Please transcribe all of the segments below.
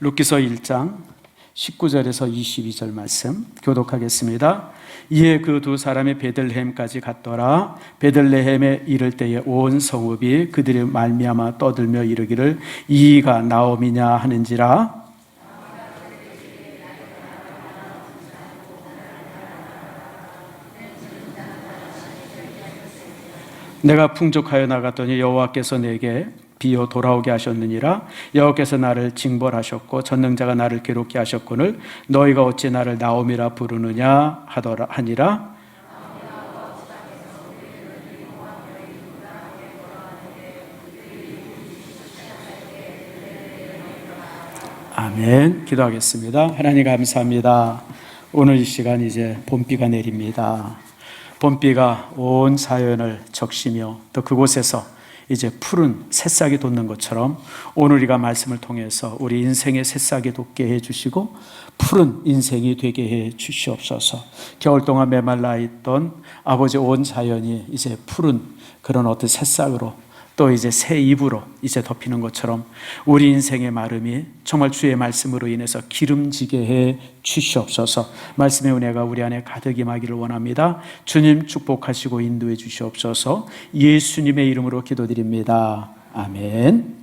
룻기서 1장 19절에서 22절 말씀 교독하겠습니다. 이에 그 두 사람이 베들레헴까지 갔더라. 베들레헴에 이를 때에 온 성읍이 그들의 말미암아 떠들며 이르기를 이가 나옴이냐 하는지라. 내가 풍족하여 나갔더니 여호와께서 내게 비어 돌아오게 하셨느니라. 여호와께서 나를 징벌하셨고 전능자가 나를 괴롭게 하셨거늘 너희가 어찌 나를 나옴이라 부르느냐 하니라. 아멘. 기도하겠습니다. 하나님 감사합니다. 오늘 이 시간 이제 봄비가 내립니다. 봄비가 온 자연을 적시며 또 그곳에서 이제 푸른 새싹이 돋는 것처럼 오늘 우리가 말씀을 통해서 우리 인생의 새싹이 돋게 해주시고 푸른 인생이 되게 해 주시옵소서. 겨울 동안 메말라 있던 아버지 온 자연이 이제 푸른 그런 어떤 새싹으로 또 이제 새 잎으로 이제 덮이는 것처럼 우리 인생의 마름이 정말 주의 말씀으로 인해서 기름지게 해 주시옵소서. 말씀의 은혜가 우리 안에 가득 임하기를 원합니다. 주님 축복하시고 인도해 주시옵소서. 예수님의 이름으로 기도드립니다. 아멘.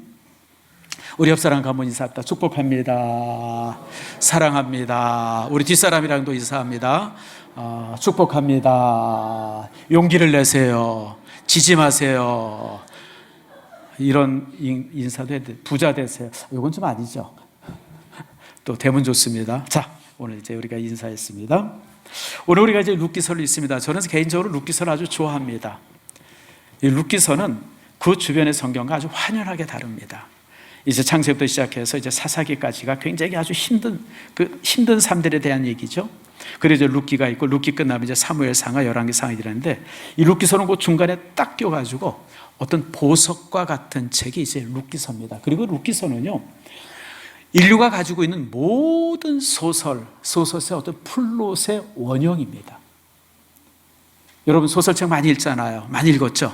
우리 옆사람 한번 인사합니다. 축복합니다. 사랑합니다. 우리 뒷사람이랑도 인사합니다. 축복합니다. 용기를 내세요. 지지 마세요. 이런 인사도 해도 부자 되세요. 이건 좀 아니죠. 또 대문 좋습니다. 자, 오늘 이제 우리가 인사했습니다. 오늘 우리가 이제 룻기서를 읽습니다. 저는 개인적으로 룻기서를 아주 좋아합니다. 이 룻기서는 그 주변의 성경과 아주 환연하게 다릅니다. 이제 창세부터 시작해서 이제 사사기까지가 굉장히 아주 힘든 삶들에 대한 얘기죠. 그래서 룻기가 있고 룻기 끝나면 이제 사무엘상하, 열왕기상하 이러는데 이 룻기서는 그 중간에 딱 껴가지고 어떤 보석과 같은 책이 이제 룻기서입니다. 그리고 룻기서는요, 인류가 가지고 있는 모든 소설의 어떤 플롯의 원형입니다. 여러분 소설책 많이 읽잖아요. 많이 읽었죠?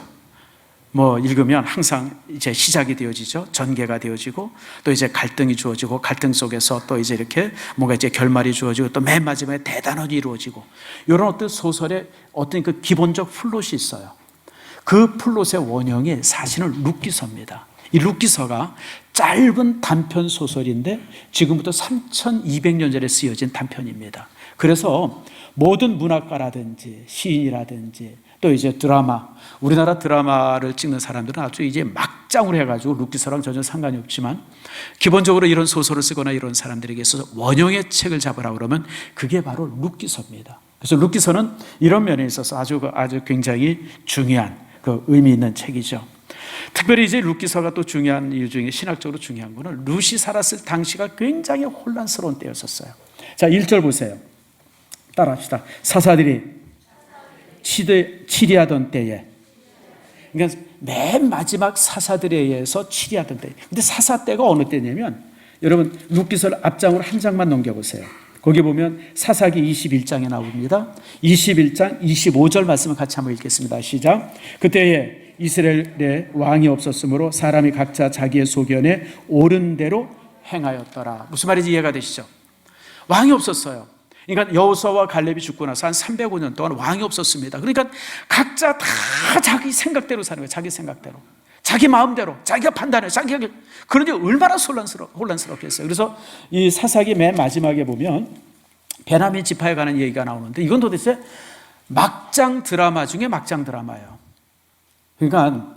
뭐 읽으면 항상 이제 시작이 되어지죠. 전개가 되어지고 또 이제 갈등이 주어지고 갈등 속에서 또 이제 이렇게 뭔가 이제 결말이 주어지고 또 맨 마지막에 대단원이 이루어지고 이런 어떤 소설의 어떤 그 기본적 플롯이 있어요. 그 플롯의 원형이 사실은 룻기서입니다. 이 룻기서가 짧은 단편 소설인데 지금부터 3200년 전에 쓰여진 단편입니다. 그래서 모든 문학가라든지 시인이라든지 또 이제 드라마, 우리나라 드라마를 찍는 사람들은 아주 이제 막장으로 해가지고 룻기서랑 전혀 상관이 없지만 기본적으로 이런 소설을 쓰거나 이런 사람들에게 있어서 원형의 책을 잡으라 그러면 그게 바로 룻기서입니다. 그래서 룻기서는 이런 면에 있어서 아주 굉장히 중요한 그 의미 있는 책이죠. 특별히 이제 룻기서가 또 중요한 이유 중에 신학적으로 중요한 거는 룻이 살았을 당시가 굉장히 혼란스러운 때였었어요. 자, 1절 보세요. 따라합시다. 사사들이 치리하던 때에, 그러니까 맨 마지막 사사들에 의해서 치리하던 때. 근데 사사 때가 어느 때냐면 여러분 룻기서를 앞장으로 한 장만 넘겨보세요. 거기 보면 사사기 21장에 나옵니다. 21장 25절 말씀을 같이 한번 읽겠습니다. 시작. 그때에 이스라엘에 왕이 없었으므로 사람이 각자 자기의 소견에 옳은 대로 행하였더라. 무슨 말인지 이해가 되시죠? 왕이 없었어요. 그러니까 여호수아와 갈렙이 죽고 나서 한 305년 동안 왕이 없었습니다. 그러니까 각자 다 자기 생각대로 사는 거예요. 자기 생각대로. 자기 마음대로, 자기가 판단해, 그런데 얼마나 혼란스럽겠어요. 그래서 이 사사기 맨 마지막에 보면 베냐민 지파에 관한 얘기가 나오는데 이건 도대체 막장 드라마 중에 막장 드라마예요. 그러니까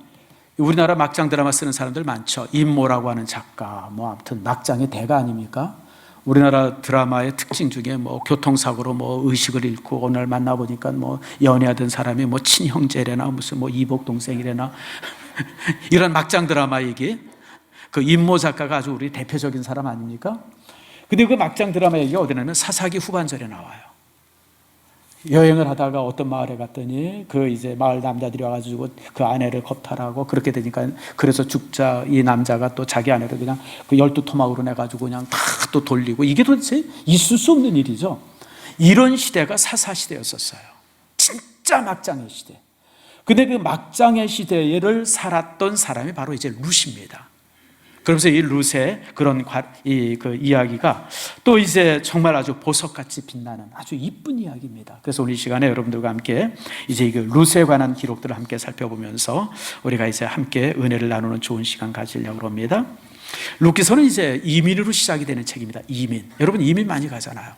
우리나라 막장 드라마 쓰는 사람들 많죠. 임모라고 하는 작가, 뭐 아무튼 막장의 대가 아닙니까? 우리나라 드라마의 특징 중에 뭐 교통사고로 뭐 의식을 잃고 오늘 만나보니까 뭐 연애하던 사람이 뭐 친형제래나 무슨 뭐 이복 동생이래나 이런 막장 드라마 얘기. 그 임모 작가가 아주 우리 대표적인 사람 아닙니까? 근데 그 막장 드라마 얘기가 어디 나면 사사기 후반절에 나와요. 여행을 하다가 어떤 마을에 갔더니 그 이제 마을 남자들이 와가지고 그 아내를 겁탈하고 그렇게 되니까 그래서 죽자 이 남자가 또 자기 아내를 그냥 그 12토막으로 내가지고 그냥 다 또 돌리고 이게 도대체 있을 수 없는 일이죠. 이런 시대가 사사시대였었어요. 진짜 막장의 시대. 근데 그 막장의 시대를 살았던 사람이 바로 이제 룻입니다. 그 그러면서 이 룻의 그런 그 이야기가 또 이제 정말 아주 보석같이 빛나는 아주 이쁜 이야기입니다. 그래서 오늘 이 시간에 여러분들과 함께 이제 이 룻에 관한 기록들을 함께 살펴보면서 우리가 이제 함께 은혜를 나누는 좋은 시간 가지려고 합니다. 룻기서는 이제 이민으로 시작이 되는 책입니다. 이민. 여러분 이민 많이 가잖아요.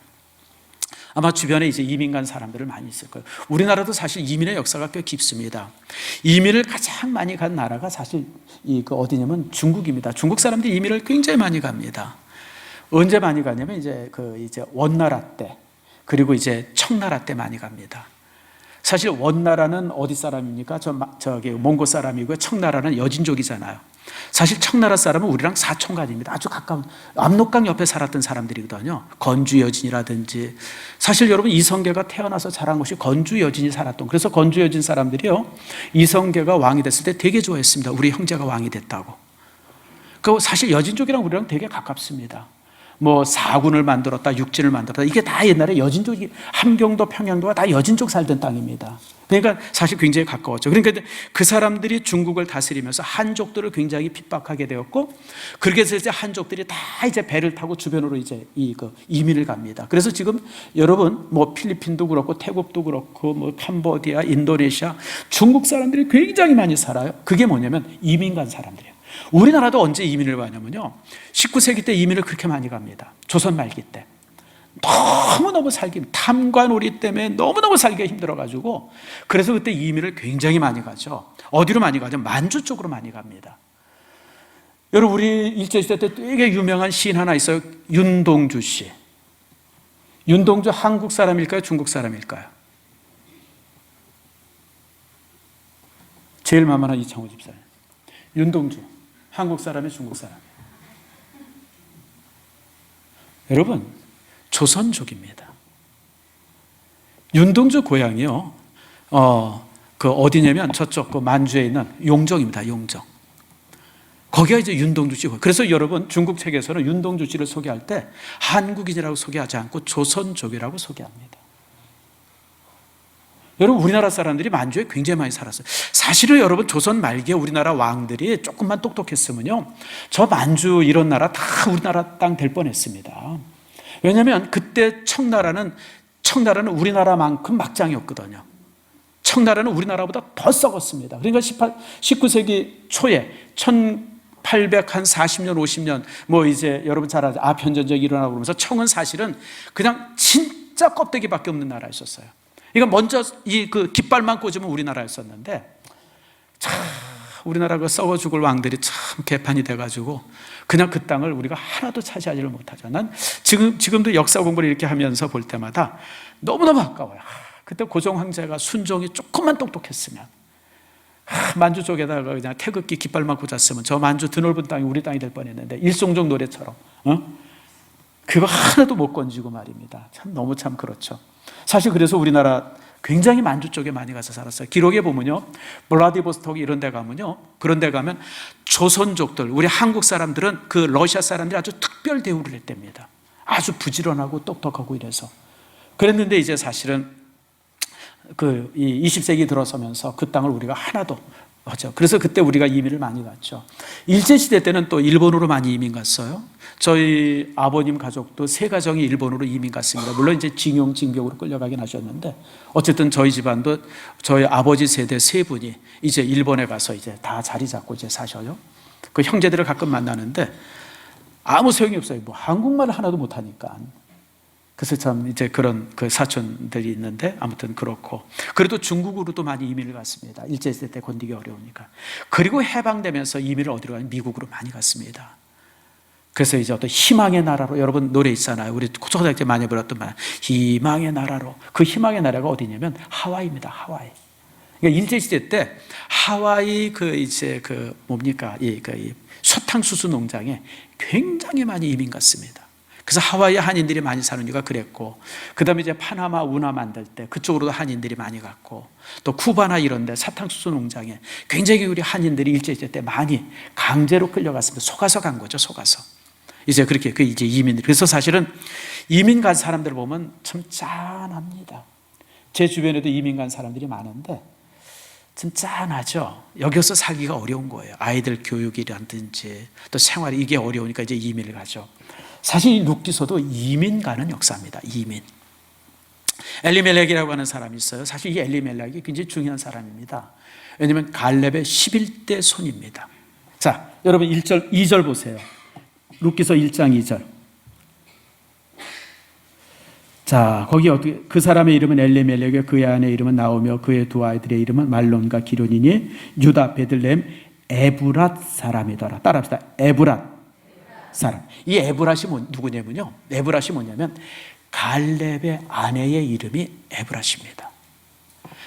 아마 주변에 이제 이민 간 사람들을 많이 있을 거예요. 우리나라도 사실 이민의 역사가 꽤 깊습니다. 이민을 가장 많이 간 나라가 사실 어디냐면 중국입니다. 중국 사람들이 이민을 굉장히 많이 갑니다. 언제 많이 가냐면 이제 원나라 때, 그리고 이제 청나라 때 많이 갑니다. 사실 원나라는 어디 사람입니까? 저기 몽고 사람이고요. 청나라는 여진족이잖아요. 사실 청나라 사람은 우리랑 사촌간입니다. 아주 가까운 압록강 옆에 살았던 사람들이거든요. 건주 여진이라든지, 사실 여러분 이성계가 태어나서 자란 곳이 건주 여진이 살았던, 그래서 건주 여진 사람들이요, 이성계가 왕이 됐을 때 되게 좋아했습니다. 우리 형제가 왕이 됐다고. 그 사실 여진족이랑 우리랑 되게 가깝습니다. 뭐 사군을 만들었다, 육진을 만들었다, 이게 다 옛날에 여진족이, 함경도 평양도가 다 여진족 살던 땅입니다. 그러니까 사실 굉장히 가까웠죠. 그러니까 그 사람들이 중국을 다스리면서 한족들을 굉장히 핍박하게 되었고, 그렇게 해서 이제 한족들이 다 이제 배를 타고 주변으로 이제 이민을 갑니다. 그래서 지금 여러분 뭐 필리핀도 그렇고 태국도 그렇고 뭐 캄보디아, 인도네시아, 중국 사람들이 굉장히 많이 살아요. 그게 뭐냐면 이민 간 사람들이에요. 우리나라도 언제 이민을 가냐면요, 19세기 때 이민을 그렇게 많이 갑니다. 조선 말기 때 너무너무 탐관오리 때문에 너무너무 살기가 힘들어가지고, 그래서 그때 이민을 굉장히 많이 가죠. 어디로 많이 가죠? 만주 쪽으로 많이 갑니다. 여러분 우리 일제시대 때 되게 유명한 시인 하나 있어요. 윤동주 씨. 윤동주 한국 사람일까요? 중국 사람일까요? 제일 만만한 이창호 집사님. 윤동주 한국 사람이 중국 사람. 여러분 조선족입니다. 윤동주 고향이요, 어디냐면 저쪽 만주에 있는 용정입니다. 용정. 거기가 이제 윤동주 씨. 그래서 여러분 중국 책에서는 윤동주 씨를 소개할 때 한국인이라고 소개하지 않고 조선족이라고 소개합니다. 여러분 우리나라 사람들이 만주에 굉장히 많이 살았어요. 사실은 여러분 조선 말기에 우리나라 왕들이 조금만 똑똑했으면요, 저 만주 이런 나라 다 우리나라 땅 될 뻔했습니다. 왜냐하면 그때 청나라는 우리나라만큼 막장이었거든요. 청나라는 우리나라보다 더 썩었습니다. 그러니까 19세기 초에 1840년 50년 뭐 이제 여러분 잘 아죠. 아편전쟁이 일어나고 그러면서 청은 사실은 그냥 진짜 껍데기밖에 없는 나라였었어요. 그러니까 먼저 그 깃발만 꽂으면 우리나라였었는데, 참 우리나라 그 썩어 죽을 왕들이 참 개판이 돼가지고 그냥 그 땅을 우리가 하나도 차지하지를 못하죠. 난 지금도 역사 공부를 이렇게 하면서 볼 때마다 너무너무 아까워요. 그때 고종 황제가 순종이 조금만 똑똑했으면, 만주 쪽에다가 그냥 태극기 깃발만 꽂았으면 저 만주 드넓은 땅이 우리 땅이 될 뻔했는데, 일송정 노래처럼 그거 하나도 못 건지고 말입니다. 참 너무 참 그렇죠. 사실 그래서 우리나라 굉장히 만주 쪽에 많이 가서 살았어요. 기록에 보면요, 블라디보스토크 이런 데 가면요, 그런 데 가면 조선족들, 우리 한국 사람들은 그 러시아 사람들이 아주 특별 대우를 했답니다. 아주 부지런하고 똑똑하고 이래서. 그랬는데 이제 사실은 이 20세기 들어서면서 그 땅을 우리가 하나도 하죠. 그래서 그때 우리가 이민을 많이 갔죠. 일제시대 때는 또 일본으로 많이 이민 갔어요. 저희 아버님 가족도 세 가정이 일본으로 이민 갔습니다. 물론 이제 징용, 징병으로 끌려가긴 하셨는데, 어쨌든 저희 집안도 저희 아버지 세대 세 분이 이제 일본에 가서 이제 다 자리 잡고 이제 사셔요. 그 형제들을 가끔 만나는데 아무 소용이 없어요. 뭐 한국말을 하나도 못하니까. 그래서 참 이제 그런 그 사촌들이 있는데, 아무튼 그렇고, 그래도 중국으로도 많이 이민을 갔습니다. 일제시대 때 건디기 어려우니까. 그리고 해방되면서 이민을 어디로 가냐? 미국으로 많이 갔습니다. 그래서 이제 어떤 희망의 나라로, 여러분 노래 있잖아요. 우리 초등학교 때 많이 불렀던 말, 희망의 나라로. 그 희망의 나라가 어디냐면 하와이입니다. 하와이. 그러니까 일제시대 때 하와이 이 사탕수수 농장에 굉장히 많이 이민 갔습니다. 그래서 하와이 한인들이 많이 사는 이유가 그랬고, 그 다음에 이제 파나마 운하 만들 때 그쪽으로도 한인들이 많이 갔고, 또 쿠바나 이런 데 사탕수수 농장에 굉장히 우리 한인들이 일제시대 때 많이 강제로 끌려갔습니다. 속아서 간 거죠. 속아서. 이제 그렇게 이제 이민들. 그래서 사실은 이민 간 사람들 보면 참 짠합니다. 제 주변에도 이민 간 사람들이 많은데, 좀 짠하죠. 여기서 살기가 어려운 거예요. 아이들 교육이라든지 또 생활이 이게 어려우니까 이제 이민을 가죠. 사실 이 룻기서도 이민 가는 역사입니다. 이민. 엘리멜렉이라고 하는 사람이 있어요. 사실 이 엘리멜렉이 굉장히 중요한 사람입니다. 왜냐하면 갈렙의 11대 손입니다. 자, 여러분 1절, 2절 보세요. 룻기서 1장 2절. 자, 거기 어떻게, 그 사람의 이름은 엘리멜렉이요 그의 아내의 이름은 나오며 그의 두 아이들의 이름은 말론과 기론이니 유다 베들레헴 에브랏 사람이더라. 따라합시다. 에브랏 사람. 이 에브랏이 누구냐면요. 에브랏이 뭐냐면 갈렙의 아내의 이름이 에브랏입니다.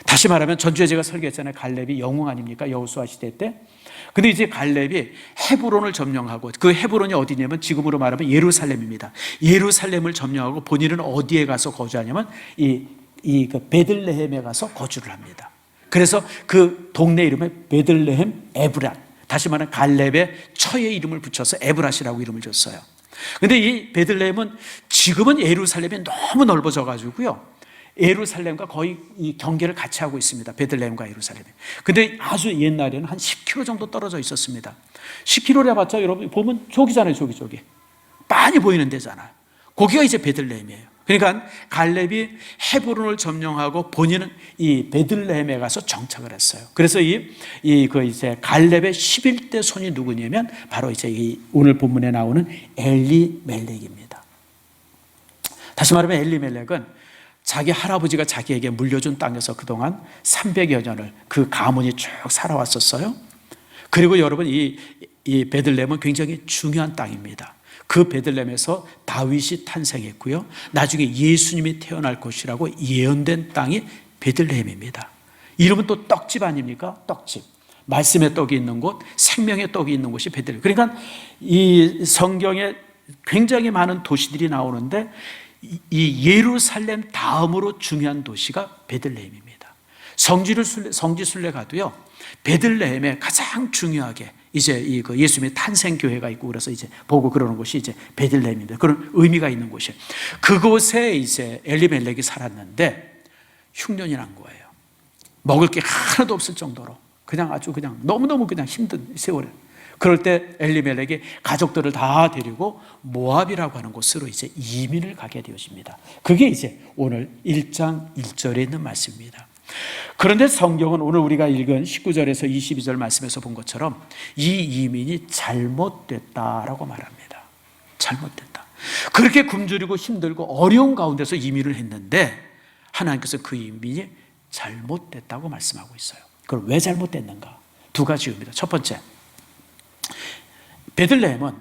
다시 말하면 전주에 제가 설교했잖아요. 갈렙이 영웅 아닙니까? 여호수아 시대 때. 근데 이제 갈렙이 헤브론을 점령하고, 그 헤브론이 어디냐면 지금으로 말하면 예루살렘입니다. 예루살렘을 점령하고 본인은 어디에 가서 거주하냐면 그 베들레헴에 가서 거주를 합니다. 그래서 그 동네 이름에 베들레헴 에브랏, 다시 말하면 갈렙의 처의 이름을 붙여서 에브랏이라고 이름을 줬어요. 근데 이 베들레헴은 지금은 예루살렘이 너무 넓어져 가지고요, 예루살렘과 거의 이 경계를 같이 하고 있습니다. 베들레헴과 예루살렘이. 근데 아주 옛날에는 한 10km 정도 떨어져 있었습니다. 10km를 해봤자 여러분 보면 저기잖아요. 저기 빤히 보이는 데잖아요. 거기가 이제 베들레헴이에요. 그러니까 갈렙이 헤브론을 점령하고 본인은 이 베들레헴에 가서 정착을 했어요. 그래서 이제 갈렙의 11대 손이 누구냐면 바로 이제 이 오늘 본문에 나오는 엘리멜렉입니다. 다시 말하면 엘리멜렉은 자기 할아버지가 자기에게 물려준 땅에서 그동안 300여 년을 그 가문이 쭉 살아왔었어요. 그리고 여러분 이 베들레헴은 굉장히 중요한 땅입니다. 그 베들레헴에서 다윗이 탄생했고요, 나중에 예수님이 태어날 것이라고 예언된 땅이 베들레헴입니다. 이름은 또 떡집 아닙니까? 떡집. 말씀의 떡이 있는 곳, 생명의 떡이 있는 곳이 베들레헴. 그러니까 이 성경에 굉장히 많은 도시들이 나오는데 이 예루살렘 다음으로 중요한 도시가 베들레헴입니다. 성지순례 가도요, 베들레헴에 가장 중요하게 이제 그 예수님의 탄생 교회가 있고 그래서 이제 보고 그러는 곳이 이제 베들레헴입니다. 그런 의미가 있는 곳이에요. 그곳에 이제 엘리멜렉이 살았는데 흉년이 난 거예요. 먹을 게 하나도 없을 정도로 아주 너무너무 힘든 세월에. 그럴 때 엘리멜렉이 가족들을 다 데리고 모압이라고 하는 곳으로 이제 이민을 가게 되어집니다. 그게 이제 오늘 1장 1절에 있는 말씀입니다. 그런데 성경은 오늘 우리가 읽은 19절에서 22절 말씀에서 본 것처럼 이 이민이 잘못됐다라고 말합니다. 잘못됐다. 그렇게 굶주리고 힘들고 어려운 가운데서 이민을 했는데 하나님께서 그 이민이 잘못됐다고 말씀하고 있어요. 그럼 왜 잘못됐는가? 두 가지 이유입니다. 첫 번째, 베들레헴은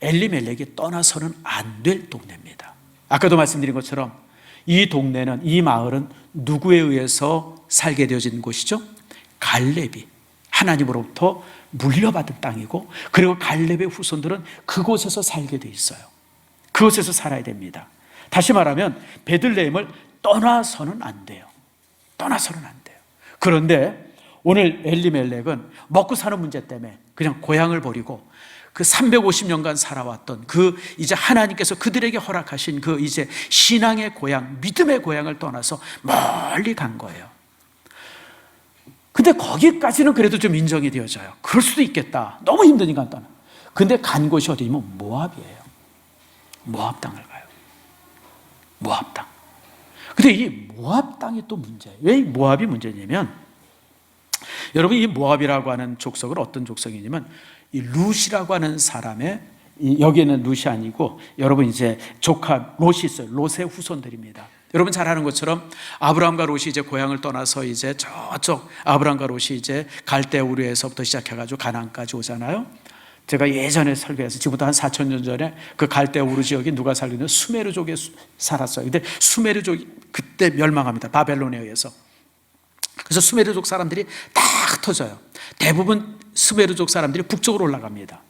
엘리멜렉이 떠나서는 안 될 동네입니다. 아까도 말씀드린 것처럼 이 동네는, 이 마을은 누구에 의해서 살게 되어진 곳이죠? 갈렙이 하나님으로부터 물려받은 땅이고, 그리고 갈렙의 후손들은 그곳에서 살게 돼 있어요. 그곳에서 살아야 됩니다. 다시 말하면 베들레헴을 떠나서는 안 돼요. 떠나서는 안 돼요. 그런데 오늘 엘리멜렉은 먹고 사는 문제 때문에 그냥 고향을 버리고 그 350년간 살아왔던 그 이제 하나님께서 그들에게 허락하신 그 이제 신앙의 고향, 믿음의 고향을 떠나서 멀리 간 거예요. 근데 거기까지는 그래도 좀 인정이 되어져요. 그럴 수도 있겠다. 너무 힘드니까 떠나. 근데 간 곳이 어디냐면 모압이에요. 모압 땅을 가요. 모압 땅. 근데 이 모압 땅이 또 문제예요. 왜 모압이 문제냐면, 여러분 이 모압이라고 하는 족속은 어떤 족속이냐면 이 룻이라고 하는 사람의, 여기에는 룻이 아니고 여러분 이제 조카 롯이 있어요. 롯의 후손들입니다. 여러분 잘 아는 것처럼 아브라함과 롯이 이제 고향을 떠나서 이제 저쪽 아브라함과 롯이 이제 갈대 우르에서부터 시작해가지고 가나안까지 오잖아요. 제가 예전에 설교해서 지금부터 한 4,000년 전에 그 갈대 우르 지역에 누가 살고 수메르족에 살았어요. 근데 수메르족이 그때 멸망합니다. 바벨론에 의해서. 그래서 수메르족 사람들이 다 흩어져요. 대부분 수메르족 사람들이 북쪽으로 올라갑니다.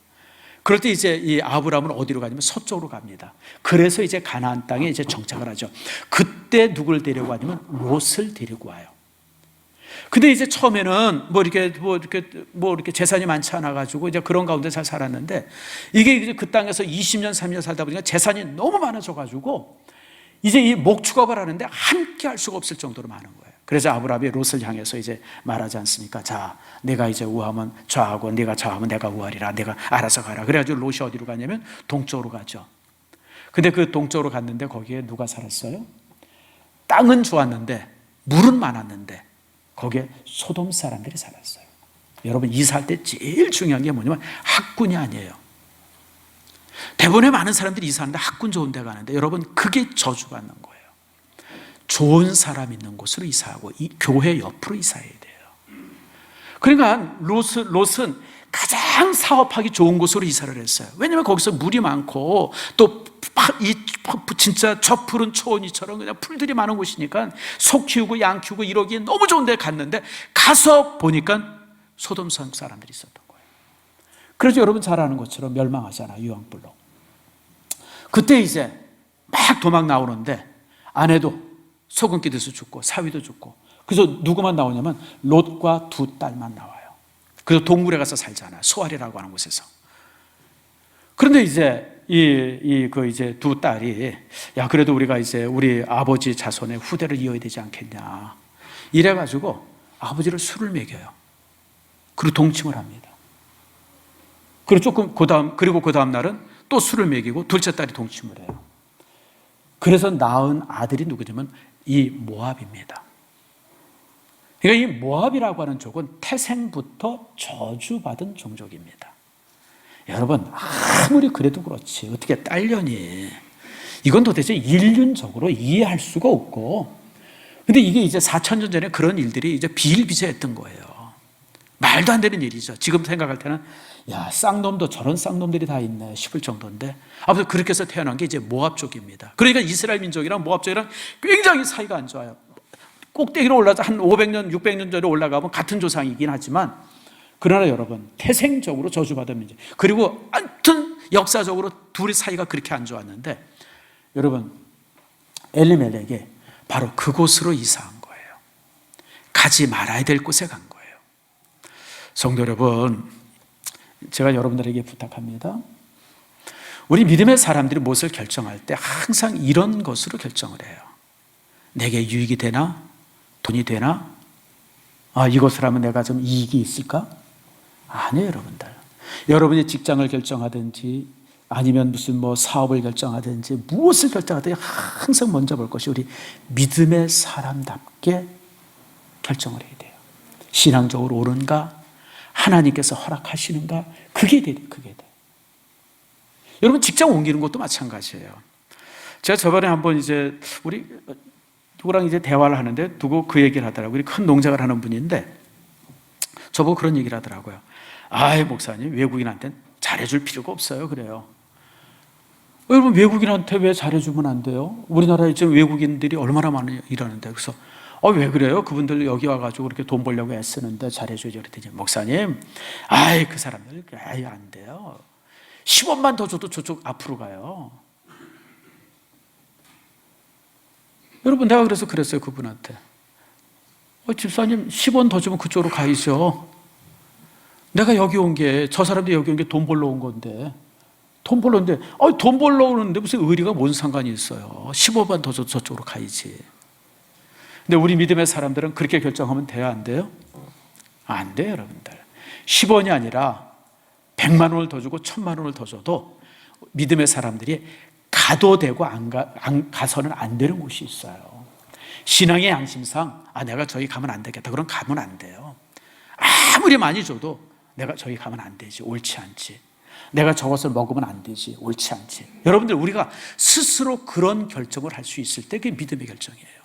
그럴 때 이제 이 아브라함은 어디로 가냐면 서쪽으로 갑니다. 그래서 이제 가나안 땅에 이제 정착을 하죠. 그때 누굴 데리고 가냐면 롯을 데리고 와요. 근데 이제 처음에는 이렇게 재산이 많지 않아 가지고 이제 그런 가운데 잘 살았는데, 이게 이제 그 땅에서 20년, 30년 살다 보니까 재산이 너무 많아져 가지고 이제 이 목축업을 하는데 함께 할 수가 없을 정도로 많은 거예요. 그래서 아브라함이 롯을 향해서 이제 말하지 않습니까? 자, 내가 이제 우하면 좌하고 네가 좌하면 내가 우하리라. 내가 알아서 가라. 그래가지고 롯이 어디로 가냐면 동쪽으로 가죠. 근데 그 동쪽으로 갔는데 거기에 누가 살았어요? 땅은 좋았는데 물은 많았는데 거기에 소돔 사람들이 살았어요. 여러분, 이사할 때 제일 중요한 게 뭐냐면 학군이 아니에요. 대부분의 많은 사람들이 이사하는데 학군 좋은 데 가는데 여러분, 그게 저주받는 거예요. 좋은 사람 있는 곳으로 이사하고 이 교회 옆으로 이사해야 돼요. 그러니까 롯은 가장 사업하기 좋은 곳으로 이사를 했어요. 왜냐하면 거기서 물이 많고 또 이 진짜 저 푸른 초원이처럼 그냥 풀들이 많은 곳이니까 소 키우고 양 키우고 이러기에 너무 좋은 데 갔는데 가서 보니까 소돔 사람들이 있었던 거예요. 그래서 여러분 잘 아는 것처럼 멸망하잖아요. 유황불로. 그때 이제 막 도망 나오는데 아내도 소금 끼듯이 죽고 사위도 죽고, 그래서 누구만 나오냐면 롯과 두 딸만 나와요. 그래서 동굴에 가서 살잖아요. 소알이라고 하는 곳에서. 그런데 이제 이제 두 딸이, 야, 그래도 우리가 이제 우리 아버지 자손의 후대를 이어야 되지 않겠냐, 이래가지고 아버지를 술을 먹여요. 그리고 동침을 합니다. 그리고 그 다음 날은 또 술을 먹이고 둘째 딸이 동침을 해요. 그래서 낳은 아들이 누구냐면 이 모압입니다. 그러니까 이 모압이라고 하는 족은 태생부터 저주받은 종족입니다. 여러분, 아무리 그래도 그렇지 어떻게 딸려니? 이건 도대체 인륜적으로 이해할 수가 없고, 근데 이게 이제 4,000년 전에 그런 일들이 이제 비일비재했던 거예요. 말도 안 되는 일이죠. 지금 생각할 때는 야, 쌍놈도 저런 쌍놈들이 다 있네 싶을 정도인데, 아무튼 그렇게 해서 태어난 게 이제 모압 족입니다. 그러니까 이스라엘 민족이랑 모압 족이랑 굉장히 사이가 안 좋아요. 꼭대기로 올라서 한 500년, 600년 전에 올라가면 같은 조상이긴 하지만, 그러나 여러분, 태생적으로 저주받은 민족. 그리고 아무튼 역사적으로 둘이 사이가 그렇게 안 좋았는데, 여러분, 엘리멜렉이 바로 그곳으로 이사한 거예요. 가지 말아야 될 곳에 간 거예요. 성도 여러분, 제가 여러분들에게 부탁합니다. 우리 믿음의 사람들이 무엇을 결정할 때 항상 이런 것으로 결정을 해요. 내게 유익이 되나? 돈이 되나? 이것을 하면 내가 좀 이익이 있을까? 아니에요, 여러분들. 여러분이 직장을 결정하든지 아니면 무슨 사업을 결정하든지 무엇을 결정하든지 항상 먼저 볼 것이 우리 믿음의 사람답게 결정을 해야 돼요. 신앙적으로 옳은가? 하나님께서 허락하시는가? 그게 돼요. 여러분, 직장 옮기는 것도 마찬가지예요. 제가 저번에 한번 이제 우리 누구랑 이제 대화를 하는데 누구 그 얘기를 하더라고요. 우리 큰 농장을 하는 분인데 저보고 그런 얘기를 하더라고요. 목사님, 외국인한테는 잘해줄 필요가 없어요. 그래요. 여러분, 외국인한테 왜 잘해주면 안 돼요? 우리나라에 지금 외국인들이 얼마나 많이 일하는데. 그래서 왜 그래요? 그분들 여기 와가지고 그렇게 돈 벌려고 애쓰는데 잘해줘야죠. 그랬더니 목사님, 그 사람들 안 돼요. 10원만 더 줘도 저쪽 앞으로 가요. 여러분, 내가 그랬어요 그분한테. 집사님, 10원 더 주면 그쪽으로 가야죠. 내가 여기 온 게, 저 사람들이 여기 온 게 돈 벌러 온 건데, 돈 벌러 오는데 무슨 의리가 뭔 상관이 있어요. 15만 더 줘도 저쪽으로 가야지. 근데 우리 믿음의 사람들은 그렇게 결정하면 돼요, 안 돼요? 안 돼요, 여러분들. 10원이 아니라 100만 원을 더 주고 1000만 원을 더 줘도 믿음의 사람들이 가도 되고 안 가서는 안 되는 곳이 있어요. 신앙의 양심상 내가 저기 가면 안 되겠다, 그럼 가면 안 돼요. 아무리 많이 줘도 내가 저기 가면 안 되지, 옳지 않지. 내가 저것을 먹으면 안 되지, 옳지 않지. 여러분들, 우리가 스스로 그런 결정을 할 수 있을 때 그게 믿음의 결정이에요.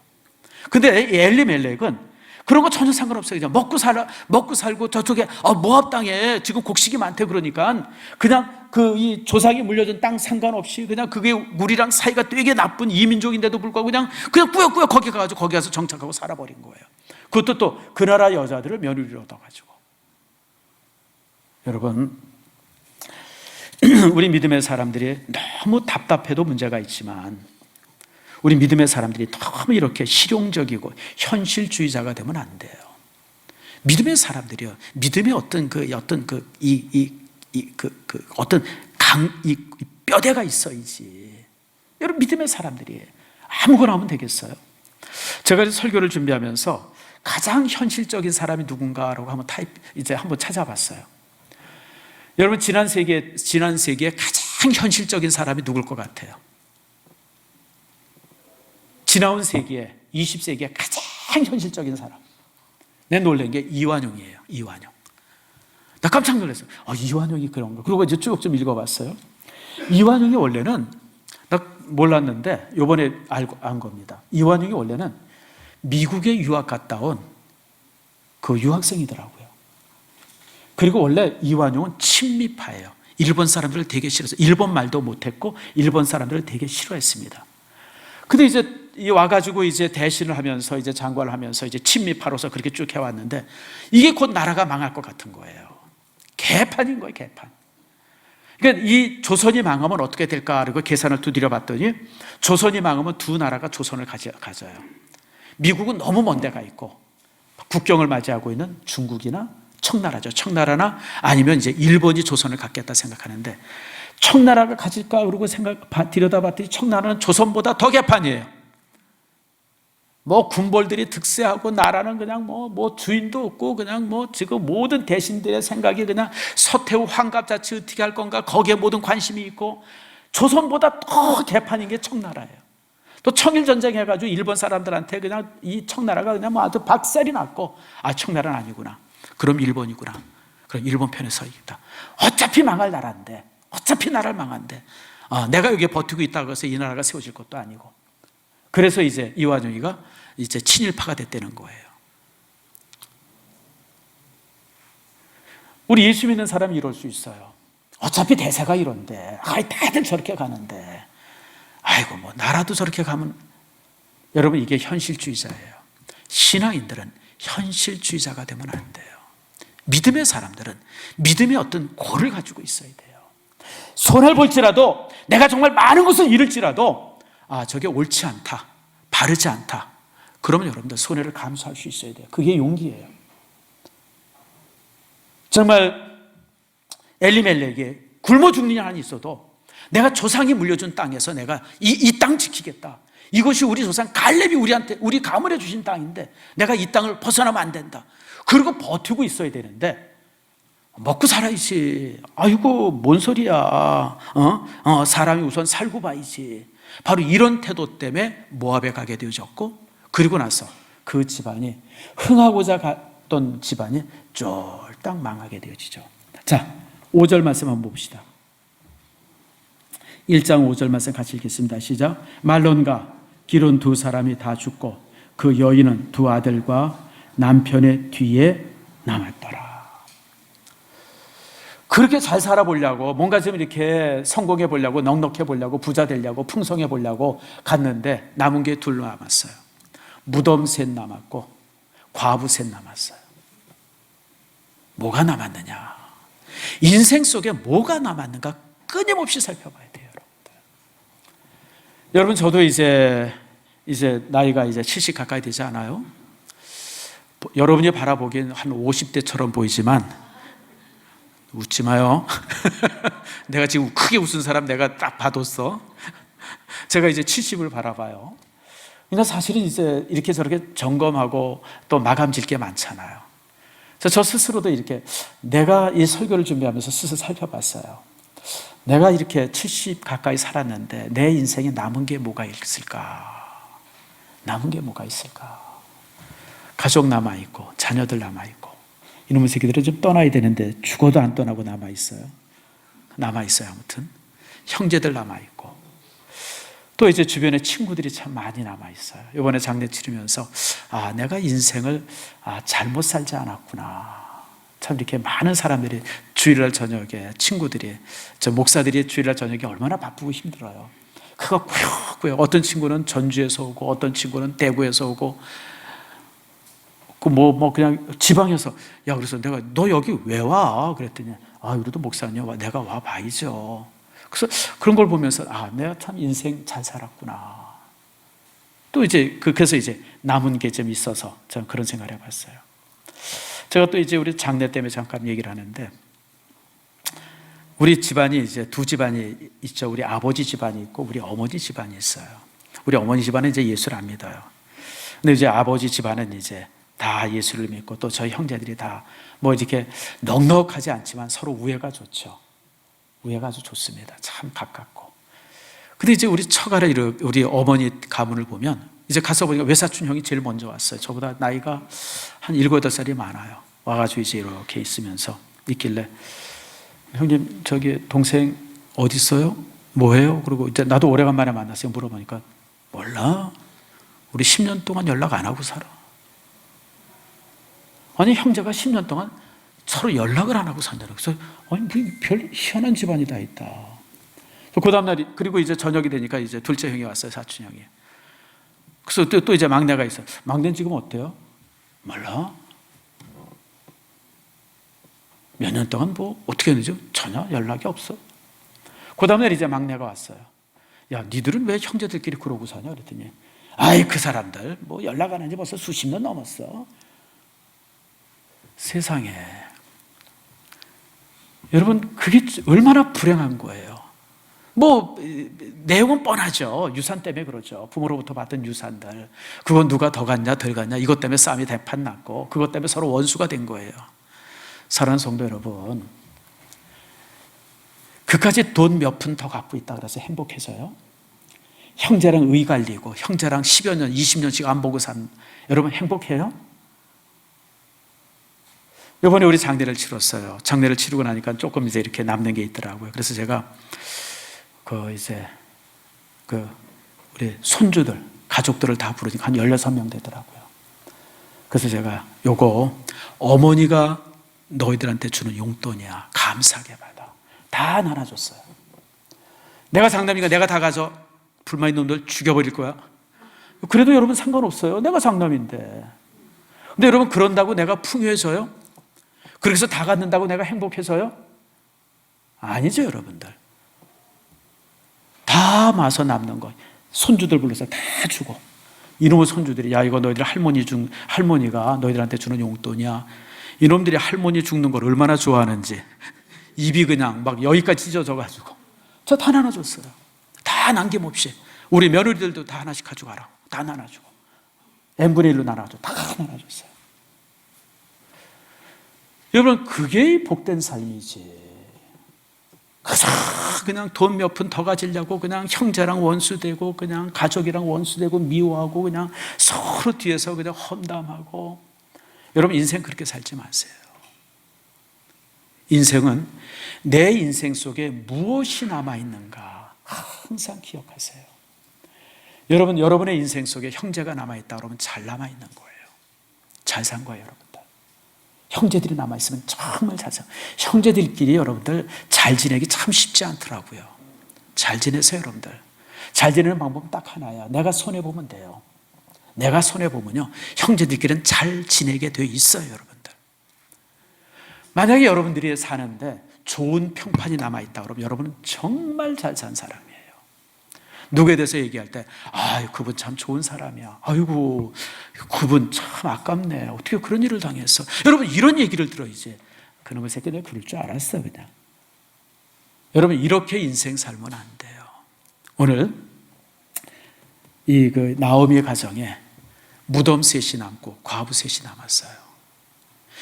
근데 엘리멜렉은 그런 거 전혀 상관없어요. 그냥 먹고 살고 저쪽에 모압 땅에 지금 곡식이 많대. 그러니까 그냥 이 조상이 물려준 땅 상관없이 그냥 그게 우리랑 사이가 되게 나쁜 이민족인데도 불구하고 그냥 꾸역꾸역 거기 가서 정착하고 살아버린 거예요. 그것도 또 그 나라 여자들을 며느리로 얻어가지고. 여러분, 우리 믿음의 사람들이 너무 답답해도 문제가 있지만 우리 믿음의 사람들이 너무 이렇게 실용적이고 현실주의자가 되면 안 돼요. 믿음의 사람들이요, 믿음의 어떤 뼈대가 있어야지. 여러분, 믿음의 사람들이 아무거나 하면 되겠어요? 제가 설교를 준비하면서 가장 현실적인 사람이 누군가라고 한번 한번 찾아봤어요. 여러분, 지난 세기에 가장 현실적인 사람이 누굴 것 같아요? 지나온 세기에, 20세기에 가장 현실적인 사람. 내 놀란 게 이완용이에요. 이완용. 나 깜짝 놀랐어요. 이완용이 그런가. 그리고 이제 쭉 좀 읽어봤어요. 이완용이 원래는, 나 몰랐는데 요번에 안 겁니다. 이완용이 원래는 미국에 유학 갔다 온 그 유학생이더라고요. 그리고 원래 이완용은 친미파예요. 일본 사람들을 되게 싫어서, 일본 말도 못했고 일본 사람들을 되게 싫어했습니다. 근데 이제 와가지고 이제 대신을 하면서 이제 장관을 하면서 이제 친미파로서 그렇게 쭉 해왔는데 이게 곧 나라가 망할 것 같은 거예요. 개판인 거예요, 개판. 그러니까 이 조선이 망하면 어떻게 될까? 그리고 계산을 두드려 봤더니 조선이 망하면 두 나라가 조선을 가져요. 미국은 너무 먼 데가 있고 국경을 맞이하고 있는 중국이나 청나라죠. 청나라나 아니면 이제 일본이 조선을 갖겠다 생각하는데 청나라를 가질까 그러고 들여다봤더니 청나라는 조선보다 더 개판이에요. 뭐 군벌들이 득세하고 나라는 그냥 뭐 주인도 없고 그냥 지금 모든 대신들의 생각이 그냥 서태후 환갑자치 어떻게 할 건가 거기에 모든 관심이 있고 조선보다 더 개판인 게 청나라예요. 또 청일전쟁 해가지고 일본 사람들한테 그냥 이 청나라가 그냥 아주 박살이 났고 청나라는 아니구나. 그럼 일본이구나. 그럼 일본 편에 서 있다. 어차피 망할 나라인데 어차피 나라를 망한데 내가 여기에 버티고 있다고 해서 이 나라가 세워질 것도 아니고 그래서 이제 이완용이가 이제 친일파가 됐다는 거예요. 우리 예수 믿는 사람이 이럴 수 있어요. 어차피 대세가 이런데 다들 저렇게 가는데 아이고 나라도 저렇게 가면 여러분 이게 현실주의자예요. 신앙인들은 현실주의자가 되면 안 돼요. 믿음의 사람들은 믿음의 어떤 고를 가지고 있어야 돼요. 손해를 볼지라도 내가 정말 많은 것을 잃을지라도 저게 옳지 않다, 바르지 않다. 그러면 여러분들 손해를 감수할 수 있어야 돼요. 그게 용기예요. 정말 엘리멜렉에 굶어 죽느냐 안 있어도 내가 조상이 물려준 땅에서 내가 이 땅 지키겠다. 이것이 우리 조상 갈렙이 우리 가문에 주신 땅인데 내가 이 땅을 벗어나면 안 된다. 그리고 버티고 있어야 되는데 먹고 살아야지. 아이고 뭔 소리야. 사람이 우선 살고 봐야지. 바로 이런 태도 때문에 모압에 가게 되어졌고 그리고 나서 그 집안이 흥하고자 갔던 집안이 쫄딱 망하게 되어지죠. 자, 5절 말씀 한번 봅시다. 1장 5절 말씀 같이 읽겠습니다. 시작. 말론과 기론 두 사람이 다 죽고 그 여인은 두 아들과 남편의 뒤에 남았더라. 그렇게 잘 살아보려고 뭔가 좀 이렇게 성공해 보려고 넉넉해 보려고 부자 되려고 풍성해 보려고 갔는데 남은 게 둘 남았어요. 무덤 셋 남았고 과부 셋 남았어요. 뭐가 남았느냐? 인생 속에 뭐가 남았는가 끊임없이 살펴봐야 돼요. 여러분 저도 이제 나이가 이제 70 가까이 되지 않아요? 여러분이 바라보기엔 한 50대처럼 보이지만 웃지 마요. 내가 지금 크게 웃은 사람 내가 딱 봐뒀어. 제가 이제 70을 바라봐요. 그러니까 사실은 이제 이렇게 저렇게 점검하고 또 마감 질 게 많잖아요. 그래서 저 스스로도 이렇게 내가 이 설교를 준비하면서 스스로 살펴봤어요. 내가 이렇게 70 가까이 살았는데 내 인생에 남은 게 뭐가 있을까? 남은 게 뭐가 있을까? 가족 남아있고 자녀들 남아있고 이놈의 새끼들은 좀 떠나야 되는데 죽어도 안 떠나고 남아있어요. 아무튼 형제들 남아있고 또 이제 주변에 친구들이 참 많이 남아있어요. 이번에 장례 치르면서 내가 인생을 잘못 살지 않았구나. 참 이렇게 많은 사람들이 주일날 저녁에 친구들이 저 목사들이 주일날 저녁에 얼마나 바쁘고 힘들어요. 그거 꾸역꾸역 어떤 친구는 전주에서 오고 어떤 친구는 대구에서 오고 그냥 지방에서 그래서 내가 너 여기 왜 와? 그랬더니 우리도 목사님 내가 와 봐야죠. 그래서 그런 걸 보면서 내가 참 인생 잘 살았구나. 또 이제 그래서 이제 남은 게 좀 있어서 저는 그런 생각을 해봤어요. 제가 또 이제 우리 장례 때문에 잠깐 얘기를 하는데 우리 집안이 이제 두 집안이 있죠. 우리 아버지 집안이 있고 우리 어머니 집안이 있어요. 우리 어머니 집안은 이제 예수를 안 믿어요. 근데 이제 아버지 집안은 이제 다 예수를 믿고 또 저희 형제들이 다 뭐 이렇게 넉넉하지 않지만 서로 우애가 좋죠. 우애가 아주 좋습니다. 참 가깝고. 근데 이제 우리 처가를 우리 어머니 가문을 보면 이제 가서 보니까 외사촌 형이 제일 먼저 왔어요. 저보다 나이가 한 7, 8살이 많아요. 와가지고 이제 이렇게 있길래 형님 저기 동생 어디 있어요? 뭐해요? 그리고 이제 나도 오래간만에 만났어요. 물어보니까 몰라. 우리 10년 동안 연락 안 하고 살아. 아니 형제가 10년 동안 서로 연락을 안 하고 산다는 거예요. 그래서 아니 별 희한한 집안이 다 있다. 그 다음날 그리고 이제 저녁이 되니까 이제 둘째 형이 왔어요. 사촌 형이. 그래서 또 이제 막내가 있어요. 막내는 지금 어때요? 몰라. 몇 년 동안 뭐 어떻게 했는지 전혀 연락이 없어. 그 다음날 이제 막내가 왔어요. 야, 니들은 왜 형제들끼리 그러고 사냐? 그랬더니 아이 그 사람들 뭐 연락 안 한 지 벌써 수십 년 넘었어. 세상에 여러분 그게 얼마나 불행한 거예요. 뭐 내용은 뻔하죠. 유산 때문에 그러죠. 부모로부터 받은 유산들 그건 누가 더 갖냐 덜 갖냐 이것 때문에 싸움이 대판 났고 그것 때문에 서로 원수가 된 거예요. 사랑하는 성도 여러분, 그까지 돈 몇 푼 더 갖고 있다 그래서 행복해져요? 형제랑 의 갈리고 형제랑 10여 년 20년씩 안 보고 산 여러분 행복해요? 이번에 우리 장례를 치렀어요. 장례를 치르고 나니까 조금 이제 이렇게 남는 게 있더라고요. 그래서 제가 우리 손주들, 가족들을 다 부르니까 한 16명 되더라고요. 그래서 제가 요거 어머니가 너희들한테 주는 용돈이야. 감사하게 받아. 다 나눠줬어요. 내가 장남이니까 내가 다 가서 불만 있는 놈들 죽여버릴 거야. 그래도 여러분 상관없어요. 내가 장남인데. 근데 여러분 그런다고 내가 풍요해져요? 그래서 다 갖는다고 내가 행복해서요? 아니죠, 여러분들. 다 마서 남는 거. 손주들 불러서 다 주고. 이놈의 손주들이 야 이거 너희들 할머니가 너희들한테 주는 용돈이야. 이놈들이 할머니 죽는 걸 얼마나 좋아하는지 입이 그냥 막 여기까지 찢어져가지고 저 다 나눠줬어요. 다 남김없이. 우리 며느리들도 다 하나씩 가져가라. 다 나눠주고 n분의 1로 나눠줘. 다 나눠줬어요. 여러분 그게 복된 삶이지. 그냥 돈 몇 푼 더 가지려고 그냥 형제랑 원수되고 그냥 가족이랑 원수되고 미워하고 그냥 서로 뒤에서 그냥 험담하고. 여러분 인생 그렇게 살지 마세요. 인생은 내 인생 속에 무엇이 남아있는가 항상 기억하세요. 여러분 여러분의 인생 속에 형제가 남아있다 그러면 잘 남아있는 거예요. 잘 산 거예요 여러분들. 형제들이 남아있으면 정말 잘 산 거예요. 형제들끼리 여러분들 잘 지내기 참 쉽지 않더라고요. 잘 지내세요 여러분들. 잘 지내는 방법은 딱 하나야. 내가 손해보면 돼요. 내가 손해보면요 형제들끼리는 잘 지내게 돼 있어요 여러분들. 만약에 여러분들이 사는데 좋은 평판이 남아있다 그러면 여러분은 정말 잘 산 사람이에요. 누구에 대해서 얘기할 때 그분 참 좋은 사람이야. 아이고 그분 참 아깝네. 어떻게 그런 일을 당했어. 여러분 이런 얘기를 들어야지. 그놈의 새끼 내가 그럴 줄 알았어 그냥. 여러분 이렇게 인생 살면 안 돼요. 오늘 이 나오미의 가정에 무덤 셋이 남고 과부 셋이 남았어요.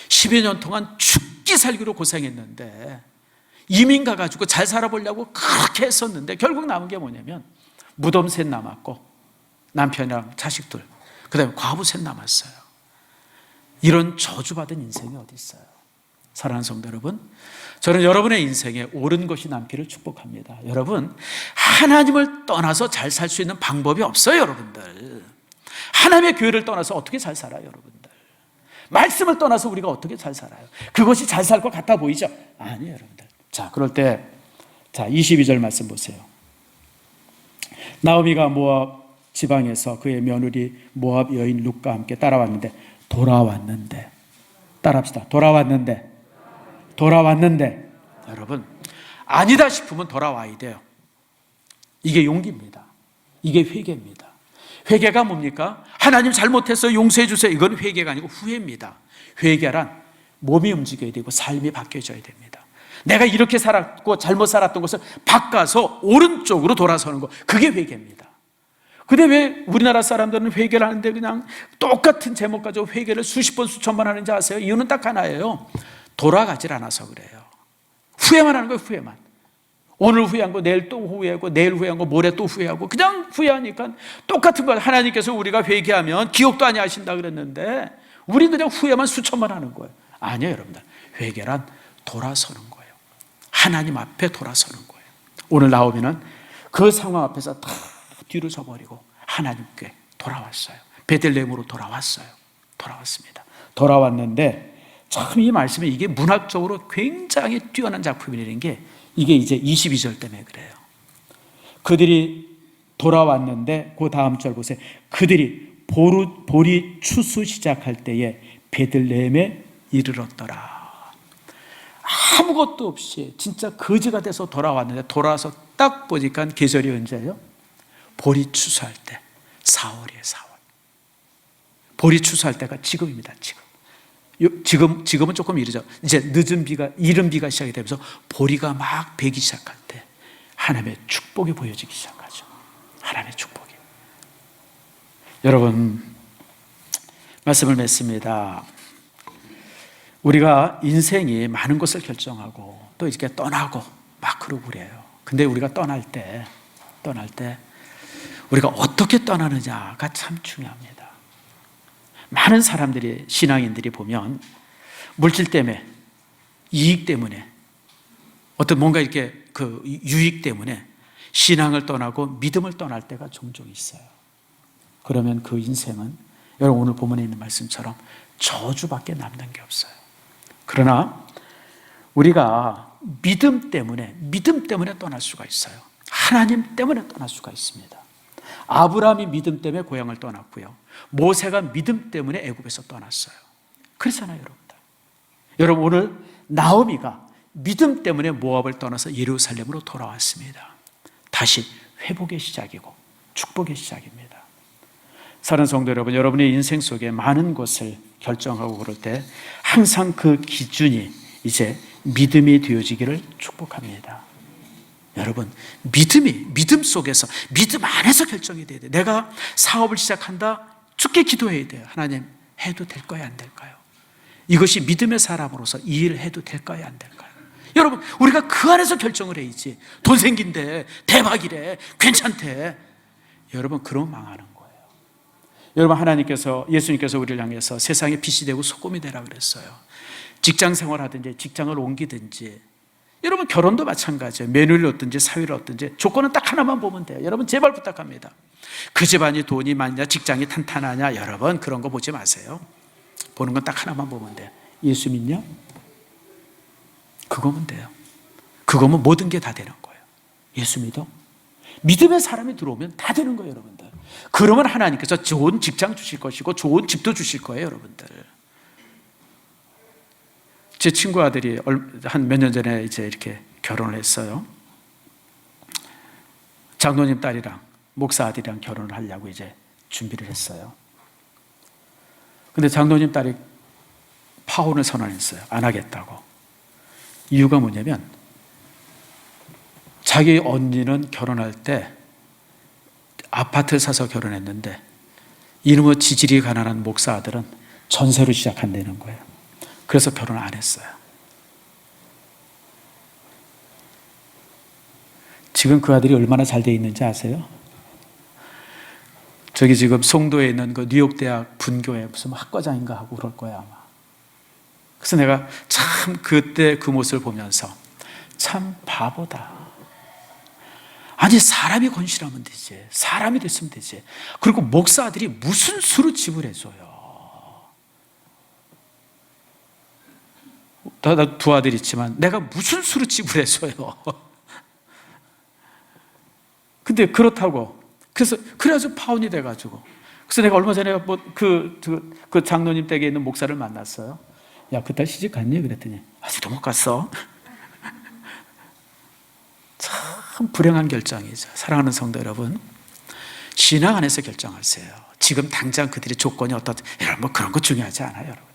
10여 년 동안 죽기 살기로 고생했는데 이민 가가지고 잘 살아보려고 그렇게 했었는데 결국 남은 게 뭐냐면 무덤 셋 남았고 남편이랑 자식들 그 다음에 과부 셋 남았어요. 이런 저주받은 인생이 어디 있어요. 사랑하는 성도 여러분, 저는 여러분의 인생에 옳은 것이 남기를 축복합니다. 여러분 하나님을 떠나서 잘 살 수 있는 방법이 없어요. 여러분들 하나님의 교회를 떠나서 어떻게 잘 살아요. 여러분들 말씀을 떠나서 우리가 어떻게 잘 살아요. 그것이 잘 살 것 같아 보이죠? 아니에요 여러분들. 자 그럴 때 22절 말씀 보세요. 나오미가 모압 지방에서 그의 며느리 모압 여인 룻과 함께 돌아왔는데 따라합시다. 돌아왔는데 여러분 아니다 싶으면 돌아와야 돼요. 이게 용기입니다. 이게 회개입니다. 회개가 뭡니까? 하나님 잘못했어요 용서해 주세요. 이건 회개가 아니고 후회입니다. 회개란 몸이 움직여야 되고 삶이 바뀌어져야 됩니다. 내가 이렇게 살았고 잘못 살았던 것을 바꿔서 오른쪽으로 돌아서는 것, 그게 회개입니다. 근데 왜 우리나라 사람들은 회개를 하는데 그냥 똑같은 제목 가지고 회개를 수십 번 수천 번 하는지 아세요? 이유는 딱 하나예요. 돌아가질 않아서 그래요. 후회만 하는 거예요. 후회만. 오늘 후회한 거 내일 또 후회하고, 내일 후회한 거 모레 또 후회하고, 그냥 후회하니까 똑같은 거. 하나님께서 우리가 회개하면 기억도 안 하신다 그랬는데 우리 그냥 후회만 수천 번 하는 거예요. 아니에요, 여러분들. 회개란 돌아서는 거예요. 하나님 앞에 돌아서는 거예요. 오늘 나오면은 그 상황 앞에서 다 뒤로 져버리고 하나님께 돌아왔어요. 베들레헴으로 돌아왔습니다. 돌아왔는데 참 이 말씀이 이게 문학적으로 굉장히 뛰어난 작품이라는 게 이게 이제 22절 때문에 그래요. 그들이 돌아왔는데 그 다음 절 보세요. 그들이 보리 추수 시작할 때에 베들레헴에 이르렀더라. 아무것도 없이 진짜 거지가 돼서 돌아왔는데 돌아와서 딱 보니까 계절이 언제예요? 보리 추수할 때 4월이에요. 4월. 보리 추수할 때가 지금입니다. 지금은 조금 이르죠. 이제 이른 비가 시작이 되면서 보리가 막 배기 시작할 때 하나님의 축복이 보여지기 시작하죠. 하나님의 축복이. 여러분, 말씀을 맺습니다. 우리가 인생이 많은 것을 결정하고 또 이렇게 떠나고 막 그러고 그래요. 근데 우리가 떠날 때 우리가 어떻게 떠나느냐가 참 중요합니다. 많은 사람들이, 신앙인들이 보면 물질 때문에, 이익 때문에, 어떤 뭔가 이렇게 그 유익 때문에 신앙을 떠나고 믿음을 떠날 때가 종종 있어요. 그러면 그 인생은 여러분 오늘 본문에 있는 말씀처럼 저주밖에 남는 게 없어요. 그러나 우리가 믿음 때문에 떠날 수가 있어요. 하나님 때문에 떠날 수가 있습니다. 아브라함이 믿음 때문에 고향을 떠났고요. 모세가 믿음 때문에 애굽에서 떠났어요. 그렇잖아요, 여러분들. 여러분, 오늘 나오미가 믿음 때문에 모압을 떠나서 예루살렘으로 돌아왔습니다. 다시 회복의 시작이고 축복의 시작입니다. 사랑하는 성도 여러분, 여러분의 인생 속에 많은 것을 결정하고 그럴 때 항상 그 기준이 이제 믿음이 되어지기를 축복합니다. 여러분, 믿음 속에서, 믿음 안에서 결정이 돼야 돼요. 내가 사업을 시작한다, 죽게 기도해야 돼요. 하나님, 해도 될까요, 안 될까요? 이것이 믿음의 사람으로서 이 일을 해도 될까요, 안 될까요? 여러분, 우리가 그 안에서 결정을 해야지. 돈 생긴대, 대박이래, 괜찮대. 여러분, 그러면 망하는 거예요. 여러분, 예수님께서 우리를 향해서 세상의 빛이 되고 소금이 되라 그랬어요. 직장 생활하든지 직장을 옮기든지, 여러분 결혼도 마찬가지예요. 며느리를 얻든지 사위를 얻든지 조건은 딱 하나만 보면 돼요. 여러분 제발 부탁합니다. 그 집안이 돈이 많냐, 직장이 탄탄하냐, 여러분 그런 거 보지 마세요. 보는 건 딱 하나만 보면 돼요. 예수 믿냐? 그거면 돼요. 그거면 모든 게 다 되는 거예요. 예수 믿어? 믿음의 사람이 들어오면 다 되는 거예요, 여러분들. 그러면 하나님께서 좋은 직장 주실 것이고 좋은 집도 주실 거예요, 여러분들. 제 친구 아들이 한 몇 년 전에 이제 이렇게 결혼을 했어요. 장로님 딸이랑 목사 아들이랑 결혼을 하려고 이제 준비를 했어요. 근데 장로님 딸이 파혼을 선언했어요. 안 하겠다고. 이유가 뭐냐면 자기 언니는 결혼할 때 아파트를 사서 결혼했는데 이놈의 지질이 가난한 목사 아들은 전세로 시작한다는 거예요. 그래서 결혼 안 했어요. 지금 그 아들이 얼마나 잘 돼 있는지 아세요? 저기 지금 송도에 있는 그 뉴욕대학 분교에 무슨 학과장인가 하고 그럴 거야 아마. 그래서 내가 참 그때 그 모습을 보면서 참 바보다. 아니 사람이 건실하면 되지. 사람이 됐으면 되지. 그리고 목사 아들이 무슨 수로 집을 해줘요. 나 두 아들 있지만 내가 무슨 수로 지불했어요. 근데 그렇다고 그래가지고 파혼이 돼가지고 그래서 내가 얼마 전에 그 장로님 댁에 있는 목사를 만났어요. 야, 그 딸 시집 갔니? 그랬더니 아직도 못 갔어. 참 불행한 결정이죠. 사랑하는 성도 여러분, 신앙 안에서 결정하세요. 지금 당장 그들의 조건이 어떻든 여러분 뭐 그런 거 중요하지 않아요, 여러분.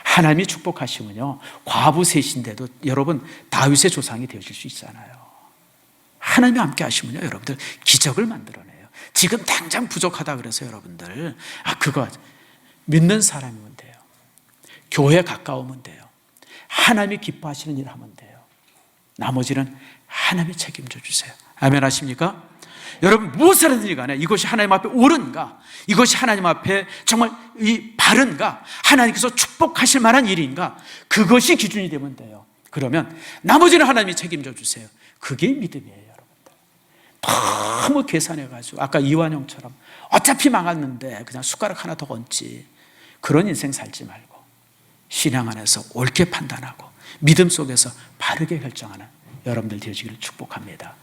하나님이 축복하시면요, 과부 셋인데도 여러분 다윗의 조상이 되어질 수 있잖아요. 하나님이 함께 하시면요, 여러분들 기적을 만들어내요. 지금 당장 부족하다 그래서 여러분들, 그거 믿는 사람이면 돼요. 교회 가까우면 돼요. 하나님이 기뻐하시는 일 하면 돼요. 나머지는 하나님이 책임져 주세요. 아멘 하십니까? 여러분, 무엇을 하든지 간에 이것이 하나님 앞에 옳은가, 이것이 하나님 앞에 정말 바른가, 하나님께서 축복하실 만한 일인가, 그것이 기준이 되면 돼요. 그러면 나머지는 하나님이 책임져 주세요. 그게 믿음이에요, 여러분들. 너무 계산해가지고 아까 이완용처럼 어차피 망했는데 그냥 숟가락 하나 더 얹지, 그런 인생 살지 말고 신앙 안에서 옳게 판단하고 믿음 속에서 바르게 결정하는 여러분들 되시기를 축복합니다.